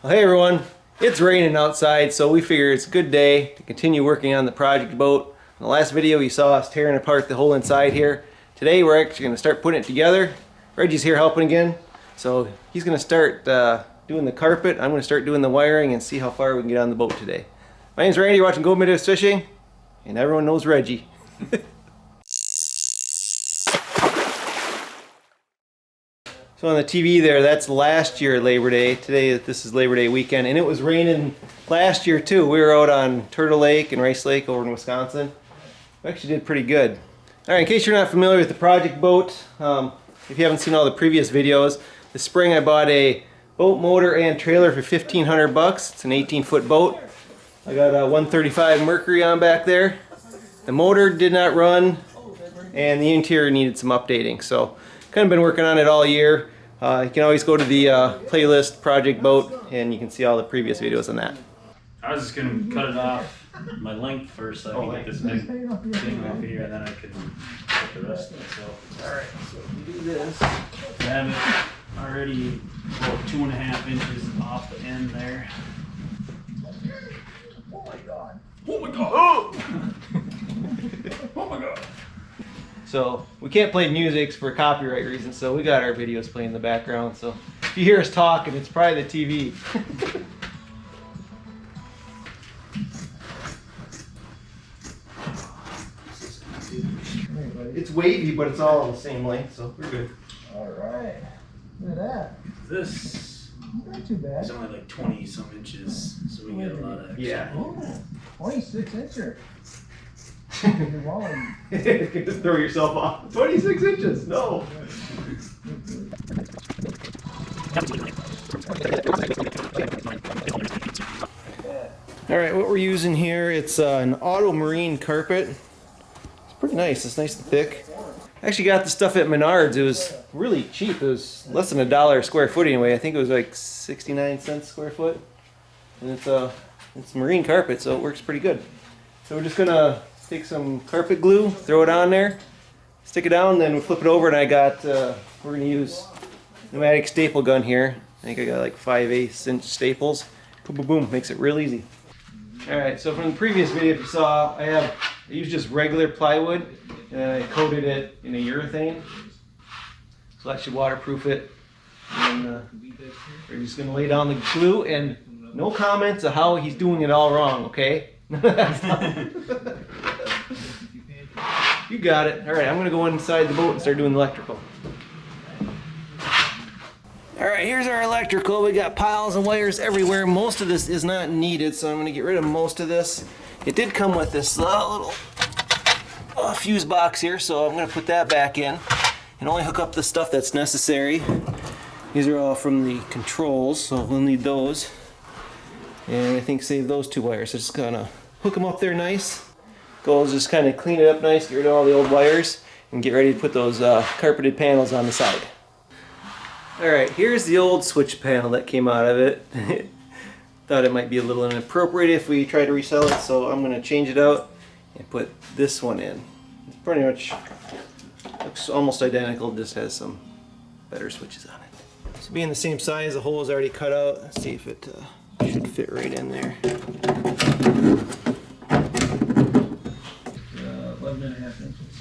Well, hey everyone, it's raining outside, so we figure it's a good day to continue working on the project boat. In the last video you saw us tearing apart the whole inside here. Today we're actually going to start putting it together. Reggie's here helping again, so he's going to start doing the carpet. I'm going to start doing the wiring and see how far we can get on the boat today. My name's Randy, you're watching Go Midwest Fishing, and everyone knows Reggie. So on the TV there, that's last year Labor Day. Today, this is Labor Day weekend, and it was raining last year too. We were out on Turtle Lake and Rice Lake over in Wisconsin. We actually did pretty good. All right, in case you're not familiar with the project boat, if you haven't seen all the previous videos, this spring I bought a boat motor and trailer for $1,500. It's an 18-foot boat. I got a 135 Mercury on back there. The motor did not run, and the interior needed some updating. So, kind of been working on it all year. You can always go to the playlist Project Boat and you can see all the previous videos on that. I was just going to cut it off my length first so I can get this big thing off here and then I can cut the rest of it. So, Alright, so you do this. I have it already about 2.5 inches off the end there. Oh my god. Oh my god! Oh! Oh my god! So we can't play music for copyright reasons, so we got our videos playing in the background. So if you hear us talking, it's probably the TV. It's wavy, but it's all the same length, so we're good. Alright. Look at that. This Not too bad. is only like 20 some inches, so we get a lot of extra. Yeah. Oh, 26 incher. You're walling. Just throw yourself off. 26 inches, no. Alright, what we're using here, it's an auto marine carpet. It's pretty nice, it's nice and thick. I actually got the stuff at Menards. It was really cheap. It was less than $1 a square foot anyway. I think it was like 69 cents a square foot. And it's marine carpet, so it works pretty good. So we're just gonna take some carpet glue, throw it on there, stick it down, then we flip it over, and I got, we're gonna use pneumatic staple gun here. I think I got like 5/8 inch staples. Boom, boom, boom, makes it real easy. Alright, so from the previous video, if you saw, I used just regular plywood, and I coated it in a urethane. So that should waterproof it. And we're just gonna lay down the glue, and no comments of how he's doing it all wrong, okay? You got it. Alright, I'm gonna go inside the boat and start doing the electrical. Alright, here's our electrical. We got piles of wires everywhere. Most of this is not needed, so I'm gonna get rid of most of this. It did come with this little fuse box here, so I'm gonna put that back in and only hook up the stuff that's necessary. These are all from the controls, so we'll need those. And I think save those 2 wires. So just gonna hook them up there nice. Goal is just kind of clean it up nice, get rid of all the old wires, and get ready to put those carpeted panels on the side. Alright, here's the old switch panel that came out of it. Thought it might be a little inappropriate if we try to resell it, so I'm going to change it out and put this one in. It's pretty much looks almost identical, just has some better switches on it. So being the same size, the hole is already cut out. Let's see if it should fit right in there. 11.5 inches.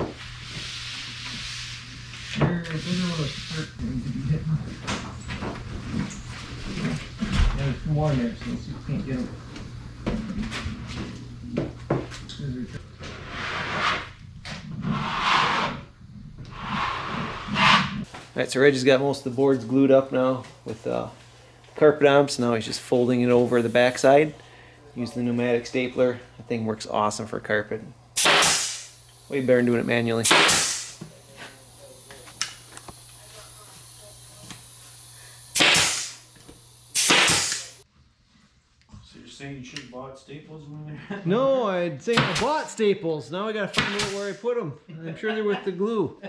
There's 2 more there, so you can't get them. Alright, so Reggie's got most of the boards glued up now with carpet on them, so now he's just folding it over the backside. Use the pneumatic stapler. That thing works awesome for carpet. Way better than doing it manually. So you're saying you should have bought staples when they're... No, I'd say I bought staples. Now I gotta find out where I put them. I'm sure they're with the glue.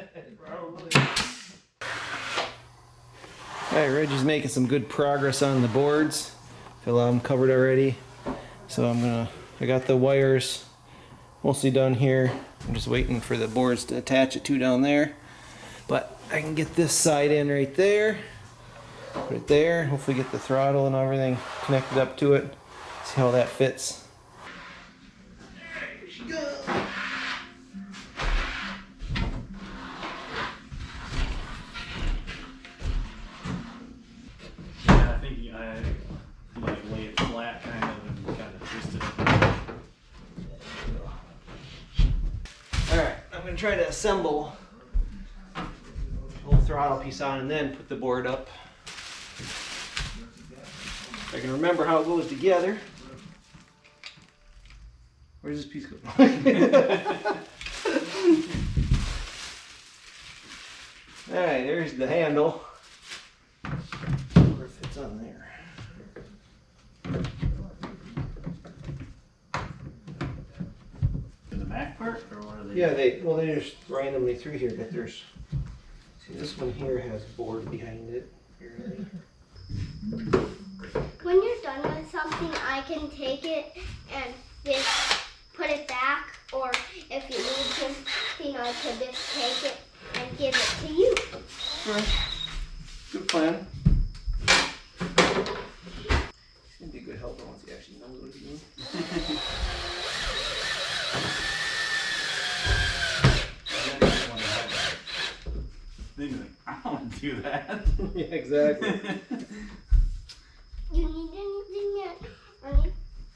Alright, Reggie's making some good progress on the boards. Feel I'm covered already. So I got the wires mostly done here. I'm just waiting for the boards to attach it to down there. But I can get this side in right there. Put it there. Hopefully get the throttle and everything connected up to it. See how that fits. There she goes. Yeah, I think I like lay it flat kind of and kind of twist it. Alright, I'm going to try to assemble the whole throttle piece on and then put the board up. If I can remember how it goes together. Where's this piece go? Alright, there's the handle. Where it fits on there. In the back part, or what are they? Yeah, they just randomly through here, but there's, see, this one here has board behind it. Here, When you're done with something, I can take it and just put it back, or if you need something, I could just take it and give it to you. Alright. Good plan. He's gonna be a good helper once he actually knows what he's doing. I don't want to do that. Yeah, exactly. You need anything yet?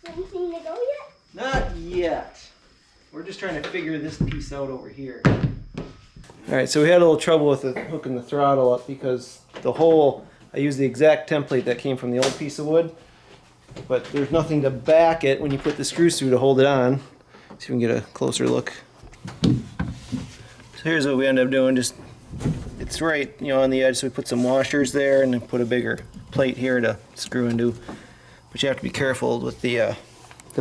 Anything to go yet? Not yet. We're just trying to figure this piece out over here. Alright, so we had a little trouble with hooking the throttle up because the hole, I used the exact template that came from the old piece of wood, but there's nothing to back it when you put the screws through to hold it on. See if we can get a closer look. So here's what we end up doing. Just, it's right, you know, on the edge, so we put some washers there and then put a bigger plate here to screw into. But you have to be careful with the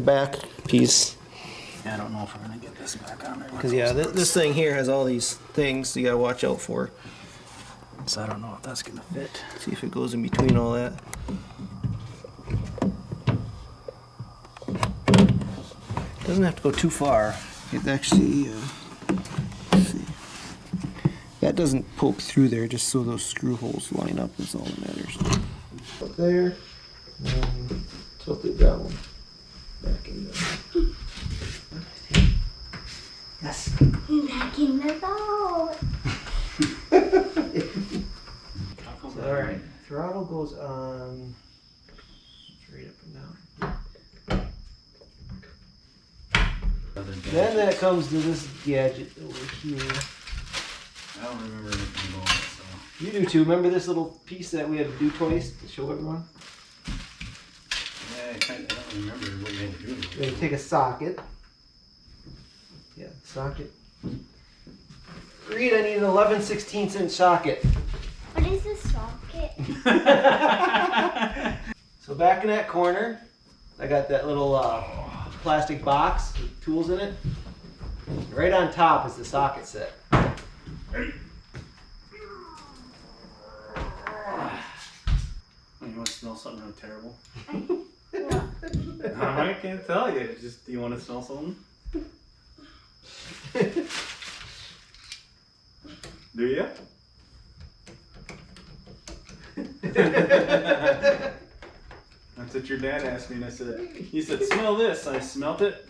back piece. Yeah, I don't know if we're gonna get this back on there. Because yeah, this thing here has all these things you gotta watch out for. So I don't know if that's gonna fit. See if it goes in between all that. Doesn't have to go too far. It actually, let's see. That doesn't poke through there, just so those screw holes line up is all that matters. Up there, and tilt it down. Back in there. Yes. Back in the boat. Alright, throttle goes on straight up and down. Then that comes to this gadget over here. I don't remember anything about it, so. You do too. Remember this little piece that we had to do twice to show everyone? Yeah, I don't remember what you had to do. You take a socket. Yeah, socket. Reed, I need an 11/16" socket. What is a socket? So back in that corner, I got that little plastic box with tools in it. Right on top is the socket set. You want to smell something really terrible? No. I can't tell you. Just, do you want to smell something? Do you? That's what your dad asked me, and I said, he said, smell this. I smelt it.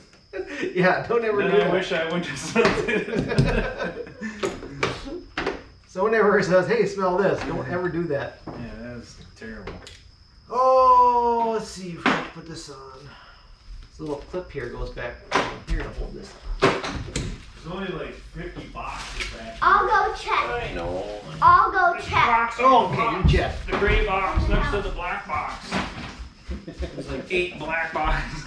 Yeah, don't ever Then do I that. wish I wouldn't have smelled it. Someone ever says, hey, smell this. Don't ever do that. Yeah, that was terrible. Oh, let's see if I can put this on. This little clip here goes back here to hold this. There's only like 50 boxes back. I'll go check. I know. I'll go check. Oh, okay, you check. The gray box next to the black box. There's like 8 black boxes.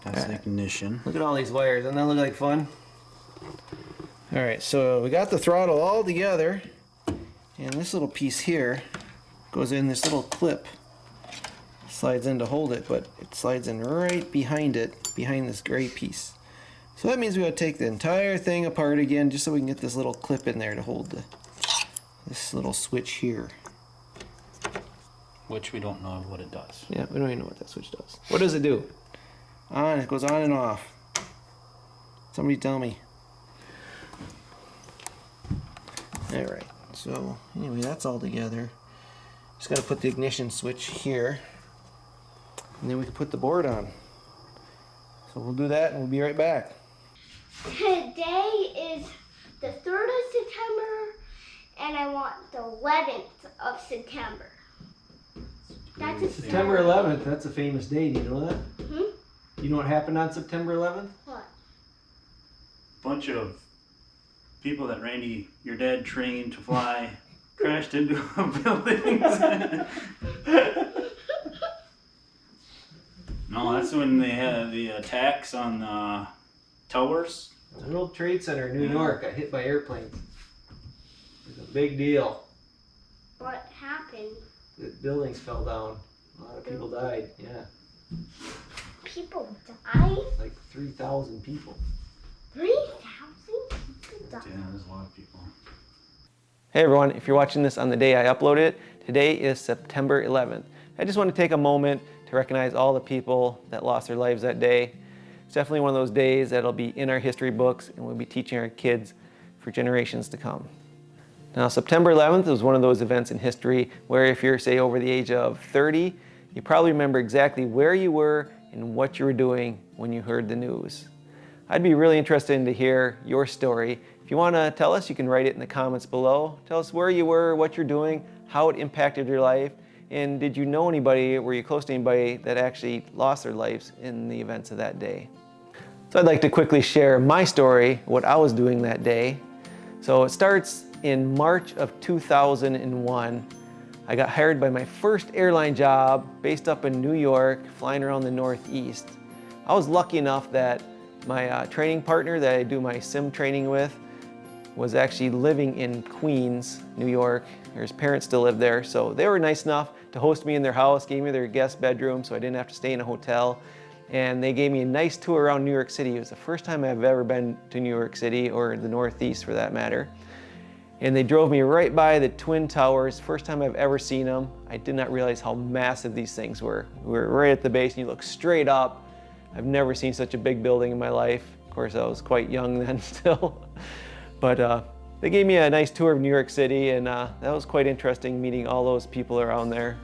That's the ignition. Look at all these wires. Doesn't that look like fun? Alright, so we got the throttle all together. And this little piece here goes in this little clip. Slides in to hold it, but it slides in right behind it, behind this gray piece. So that means we gotta take the entire thing apart again just so we can get this little clip in there to hold this little switch here. Which we don't know what it does. Yeah, we don't even know what that switch does. What does it do? On, it goes on and off. Somebody tell me. Alright, So anyway, that's all together. Just got to put the ignition switch here, and then we can put the board on. So we'll do that and we'll be right back. Today is the 3rd of September, and I want the 11th of September. That's a September 11th, that's a famous day, do you know that? Hmm? You know what happened on September 11th? What? Bunch of people that Randy, your dad, trained to fly, crashed into buildings. No, that's when they had the attacks on towers. The World Trade Center in New York got hit by airplanes. It was a big deal. What happened? The buildings fell down. A lot of people died, yeah. People died? Like 3,000 people. 3,000 people died? Yeah, there's a lot of people. Hey everyone, if you're watching this on the day I upload it, today is September 11th. I just want to take a moment to recognize all the people that lost their lives that day. It's definitely one of those days that'll be in our history books and we'll be teaching our kids for generations to come. Now, September 11th was one of those events in history where if you're, say, over the age of 30, you probably remember exactly where you were and what you were doing when you heard the news. I'd be really interested to hear your story. If you want to tell us, you can write it in the comments below. Tell us where you were, what you're doing, how it impacted your life, and did you know anybody, were you close to anybody that actually lost their lives in the events of that day? So I'd like to quickly share my story, what I was doing that day. So it starts in March of 2001. I got hired by my first airline job based up in New York, flying around the Northeast. I was lucky enough that my training partner that I do my sim training with was actually living in Queens, New York. His parents still live there, so they were nice enough to host me in their house, gave me their guest bedroom so I didn't have to stay in a hotel. And they gave me a nice tour around New York City. It was the first time I've ever been to New York City, or the Northeast for that matter. And they drove me right by the Twin Towers, first time I've ever seen them. I did not realize how massive these things were. We were right at the base and you look straight up. I've never seen such a big building in my life. Of course, I was quite young then still. But they gave me a nice tour of New York City, and that was quite interesting meeting all those people around there.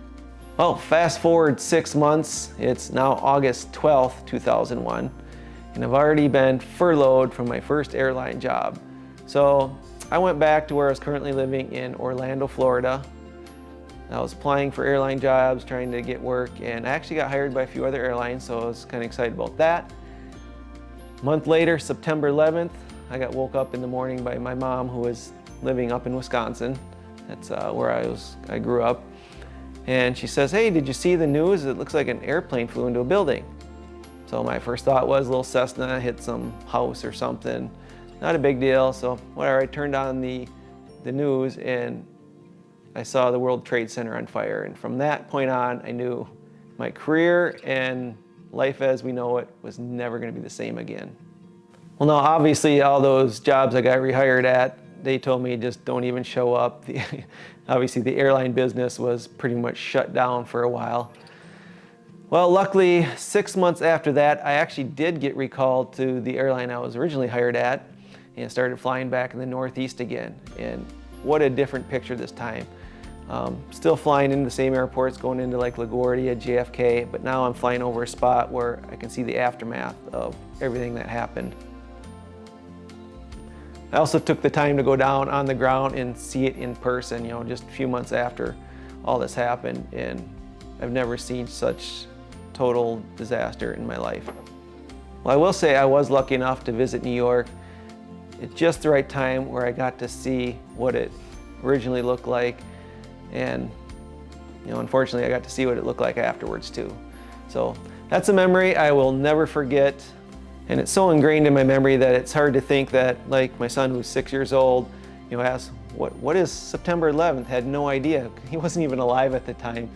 Well, fast forward 6 months, it's now August 12th, 2001, and I've already been furloughed from my first airline job. So I went back to where I was currently living in Orlando, Florida. I was applying for airline jobs, trying to get work, and I actually got hired by a few other airlines, so I was kind of excited about that. A month later, September 11th, I got woke up in the morning by my mom, who was living up in Wisconsin. That's where I grew up. And she says, "Hey, did you see the news? It looks like an airplane flew into a building." So my first thought was a little Cessna hit some house or something. Not a big deal, so whatever. I turned on the news and I saw the World Trade Center on fire. And from that point on, I knew my career and life as we know it was never going to be the same again. Well, now obviously all those jobs I got rehired at, they told me just don't even show up. Obviously the airline business was pretty much shut down for a while. Well, luckily 6 months after that, I actually did get recalled to the airline I was originally hired at and started flying back in the Northeast again. And what a different picture this time. Still flying into the same airports, going into like LaGuardia, JFK, but now I'm flying over a spot where I can see the aftermath of everything that happened. I also took the time to go down on the ground and see it in person, you know, just a few months after all this happened, and I've never seen such total disaster in my life. Well, I will say I was lucky enough to visit New York at just the right time where I got to see what it originally looked like, and you know, unfortunately I got to see what it looked like afterwards too. So that's a memory I will never forget. And it's so ingrained in my memory that it's hard to think that, like my son who's 6 years old, you know, asked, what is September 11th? Had no idea. He wasn't even alive at the time.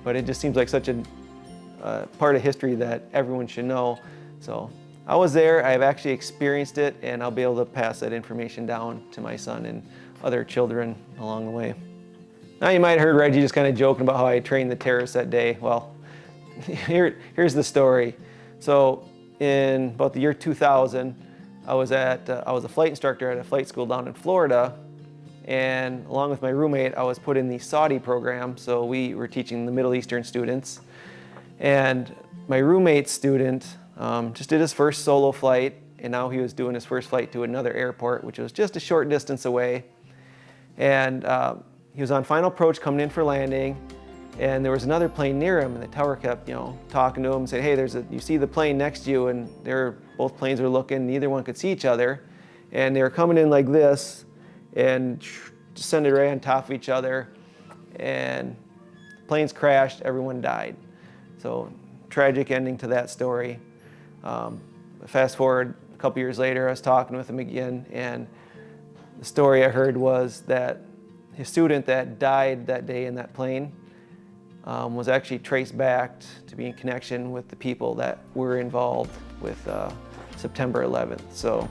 But it just seems like such a part of history that everyone should know. So I was there, I've actually experienced it, and I'll be able to pass that information down to my son and other children along the way. Now you might have heard Reggie just kind of joking about how I trained the terrorists that day. Well, here's the story. So in about the year 2000, I was a flight instructor at a flight school down in Florida, and along with my roommate, I was put in the Saudi program, so we were teaching the Middle Eastern students. And my roommate's student just did his first solo flight, and now he was doing his first flight to another airport, which was just a short distance away. And he was on final approach coming in for landing, and there was another plane near him, and the tower kept, talking to him and said, hey, you see the plane next to you, and both planes were looking, neither one could see each other, and they were coming in like this, and descended right on top of each other, and planes crashed, everyone died. So tragic ending to that story. Fast forward a couple years later, I was talking with him again, and the story I heard was that his student that died that day in that plane was actually traced back to be in connection with the people that were involved with September 11th. So,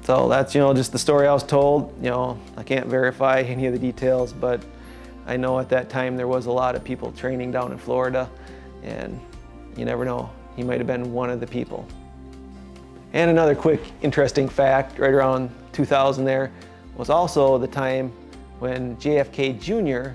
so that's, just the story I was told. I can't verify any of the details, but I know at that time there was a lot of people training down in Florida, and you never know, he might have been one of the people. And another quick interesting fact, right around 2000 there, was also the time when JFK Jr.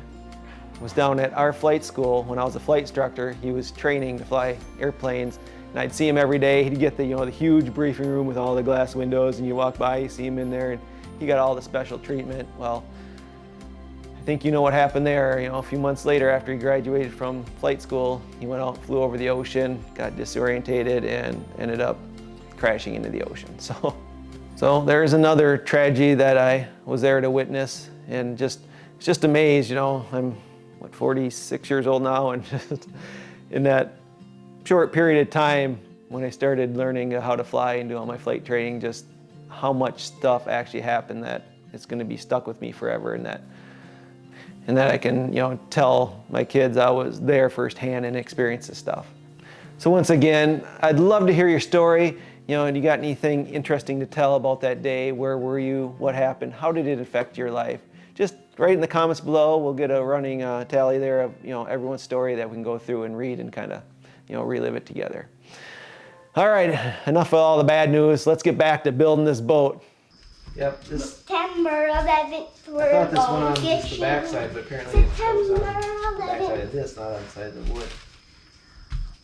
was down at our flight school. When I was a flight instructor, he was training to fly airplanes, and I'd see him every day. He'd get the huge briefing room with all the glass windows, and you walk by, you see him in there, and he got all the special treatment. Well, I think you know what happened there. A few months later, after he graduated from flight school, he went out, flew over the ocean, got disorientated, and ended up crashing into the ocean. So there's another tragedy that I was there to witness, and just amazed. I'm 46 years old now, and just in that short period of time when I started learning how to fly and do all my flight training, just how much stuff actually happened that it's going to be stuck with me forever, and that I can tell my kids I was there firsthand and experienced this stuff. So once again, I'd love to hear your story. And you got anything interesting to tell about that day? Where were you? What happened? How did it affect your life? Just write in the comments below. We'll get a running tally there of everyone's story that we can go through and read and kind of relive it together. All right, enough of all the bad news. Let's get back to building this boat. Yep. September 11th, we're I thought this one gonna on get just the you. back side, but apparently it goes September on the back side 11th. of this, not on the side of the wood.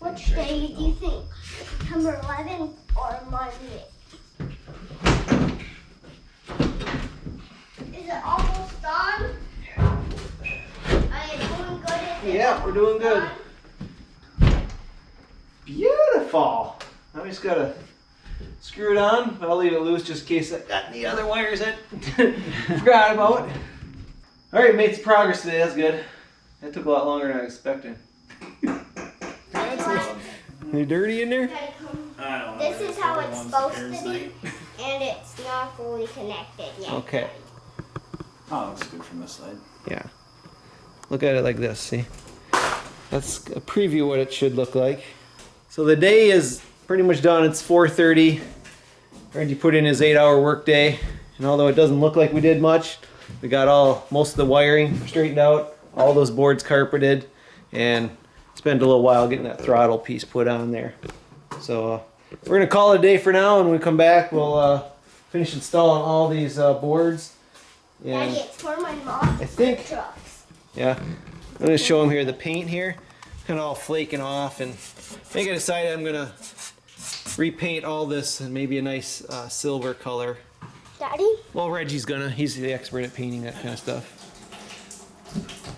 Which day do you think? September 11th or Monday? Is it almost done? Are you doing good? Is it Yeah, we're doing good. done? Beautiful. Now we just gotta screw it on, but I'll leave it loose just in case I got any other wires that forgot about. All right, made some progress today. That's good. That took a lot longer than I expected. Are you dirty in there? I don't know. This is how it's Everyone's supposed parents to be, think. and it's not fully connected yet. Okay. Oh, looks good from this side. Yeah. Look at it like this, see? That's a preview of what it should look like. So the day is pretty much done. It's 4:30. Reggie put in his 8-hour workday, and although it doesn't look like we did much, we got most of the wiring straightened out, all those boards carpeted, and spent a little while getting that throttle piece put on there. So we're gonna call it a day for now, and when we come back, we'll finish installing all these boards. And Daddy, it's for my mom's I think, trucks. yeah, I'm gonna show them here the paint here, kind of all flaking off, and I think I decided I'm gonna repaint all this in maybe a nice silver color. Daddy? Well, Reggie's he's the expert at painting that kind of stuff.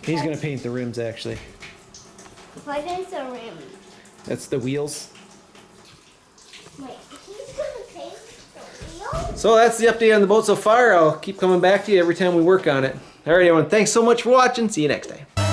He's gonna paint the rims actually. What is a rim? That's the wheels. Wait, he's gonna paint the wheel? So that's the update on the boat so far. I'll keep coming back to you every time we work on it. All right, everyone, thanks so much for watching. See you next time.